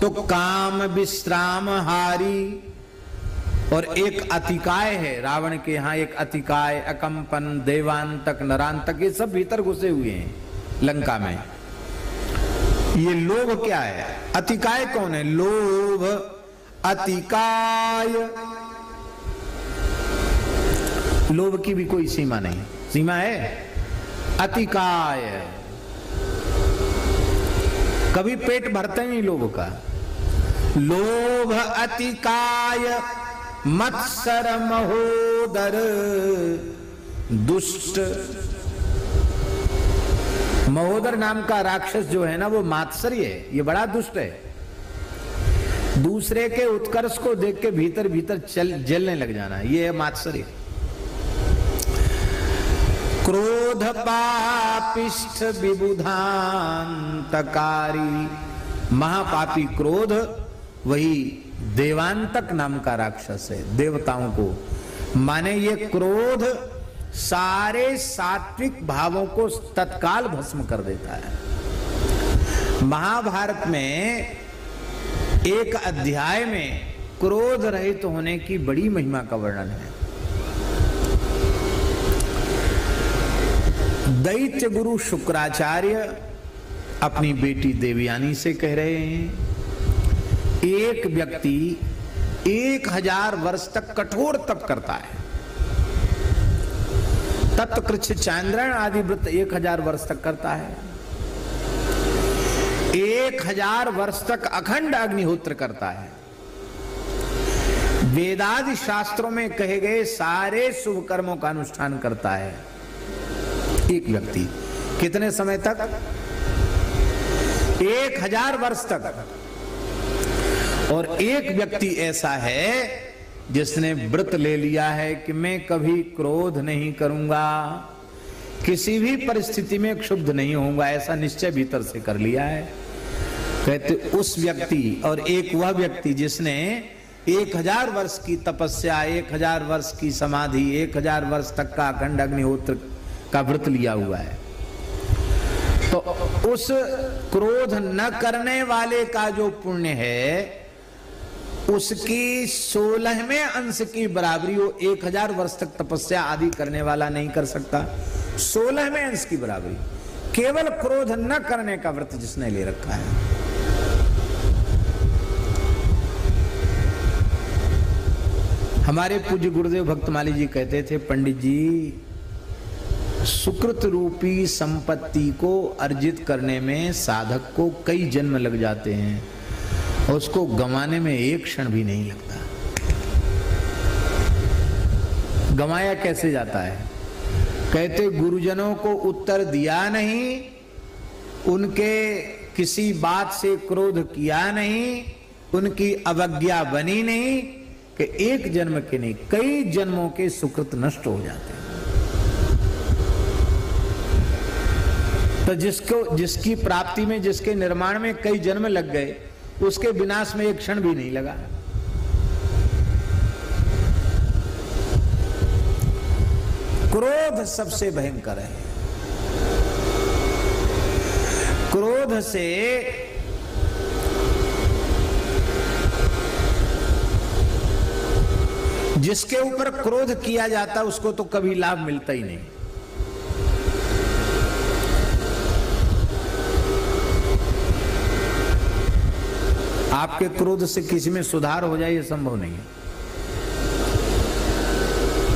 तो काम विश्राम हारी, और एक अतिकाय है रावण के यहाँ, एक अतिकाय, अकंपन, देवांतक, नरांतक, ये सब भीतर घुसे हुए हैं लंका में। ये लोभ क्या है? अतिकाय कौन है? लोभ, अतिकाय। लोभ की भी कोई सीमा नहीं, सीमा है? अतिकाय। कभी पेट भरते नहीं लोभ का। लोभ अतिकाय मत्सर महोदर दुष्ट। महोदर नाम का राक्षस जो है ना, वो मात्सर्य है, ये बड़ा दुष्ट है। दूसरे के उत्कर्ष को देख के भीतर भीतर जलने लग जाना, ये है मात्सर्य। क्रोध पापिष्ठ विबुधांतकारी, महापापी क्रोध वही देवांतक नाम का राक्षस है, देवताओं को। माने ये क्रोध सारे सात्विक भावों को तत्काल भस्म कर देता है। महाभारत में एक अध्याय में क्रोध रहित होने की बड़ी महिमा का वर्णन है। दैत्य गुरु शुक्राचार्य अपनी बेटी देवयानी से कह रहे हैं, एक व्यक्ति 1000 वर्ष तक कठोर तप करता है, तप्त कृच्छ चांद्रायण आदि व्रत 1000 वर्ष तक करता है, 1000 वर्ष तक अखंड अग्निहोत्र करता है, वेदादि शास्त्रों में कहे गए सारे शुभ कर्मों का अनुष्ठान करता है। एक व्यक्ति कितने समय तक? 1000 वर्ष तक। और एक व्यक्ति ऐसा है जिसने व्रत ले लिया है कि मैं कभी क्रोध नहीं करूंगा, किसी भी परिस्थिति में क्षुब्ध नहीं होऊंगा, ऐसा निश्चय भीतर से कर लिया है। कहते उस व्यक्ति, और एक वह व्यक्ति जिसने 1000 वर्ष की तपस्या, 1000 वर्ष की समाधि, 1000 वर्ष तक का अखंड अग्निहोत्र का व्रत लिया हुआ है, तो उस क्रोध न करने वाले का जो पुण्य है उसकी 16वें अंश की बराबरी वो 1000 वर्ष तक तपस्या आदि करने वाला नहीं कर सकता। 16वें अंश की बराबरी केवल क्रोध न करने का व्रत जिसने ले रखा है। हमारे पूज्य गुरुदेव भक्तमाली जी कहते थे, पंडित जी, सुकृत रूपी संपत्ति को अर्जित करने में साधक को कई जन्म लग जाते हैं और उसको गंवाने में एक क्षण भी नहीं लगता। गंवाया कैसे जाता है? कहते गुरुजनों को उत्तर दिया नहीं, उनके किसी बात से क्रोध किया नहीं, उनकी अवज्ञा बनी नहीं, कि एक जन्म के नहीं कई जन्मों के सुकृत नष्ट हो जाते हैं। तो जिसकी प्राप्ति में, जिसके निर्माण में कई जन्म लग गए, उसके विनाश में एक क्षण भी नहीं लगा। क्रोध सबसे भयंकर है। क्रोध से जिसके ऊपर क्रोध किया जाता उसको तो कभी लाभ मिलता ही नहीं। आपके क्रोध से किसी में सुधार हो जाए ये संभव नहीं है।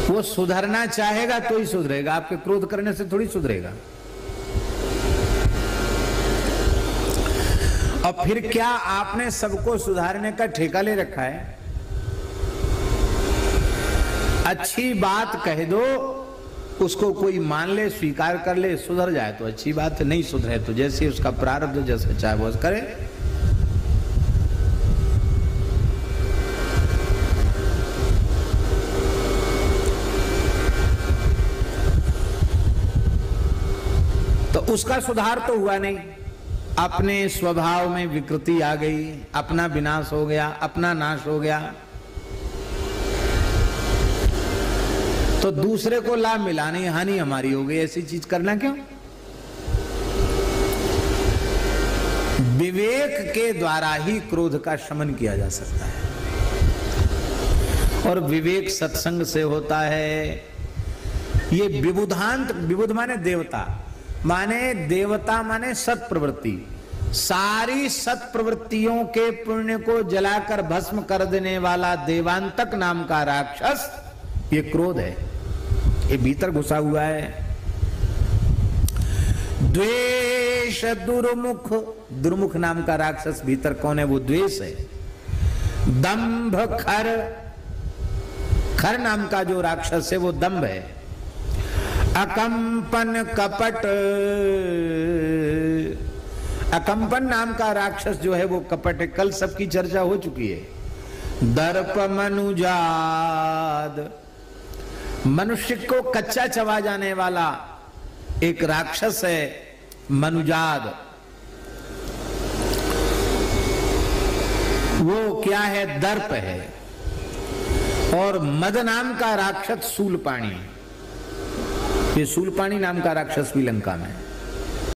वो सुधरना चाहेगा तो ही सुधरेगा, आपके क्रोध करने से थोड़ी सुधरेगा। और फिर क्या आपने सबको सुधारने का ठेका ले रखा है? अच्छी बात कह दो, उसको कोई मान ले, स्वीकार कर ले, सुधर जाए तो अच्छी बात है, नहीं सुधरे तो जैसे उसका प्रारब्ध जैसे चाहे वो करे। तो उसका सुधार तो हुआ नहीं, अपने स्वभाव में विकृति आ गई, अपना विनाश हो गया, अपना नाश हो गया। तो दूसरे को लाभ मिला नहीं, हानि हमारी हो गई। ऐसी चीज करना क्यों? विवेक के द्वारा ही क्रोध का शमन किया जा सकता है। और विवेक सत्संग से होता है। ये विबुधांत, विबुध माने देवता, माने सत प्रवृत्ति। सारी सत प्रवृत्तियों के पुण्य को जलाकर भस्म कर देने वाला देवांतक नाम का राक्षस ये क्रोध है, ये भीतर घुसा हुआ है। द्वेष दुर्मुख, दुर्मुख नाम का राक्षस भीतर कौन है? वो द्वेष है। दंभ खर, खर नाम का जो राक्षस है वो दंभ है। अकंपन कपट, अकंपन नाम का राक्षस जो है वो कपट है। कल सबकी चर्चा हो चुकी है। दर्प मनुजाद, मनुष्य को कच्चा चबा जाने वाला एक राक्षस है मनुजाद। वो क्या है? दर्प है। और मद नाम का राक्षस शूलपाणी, ये शूलपाणी नाम का राक्षस भी लंका में।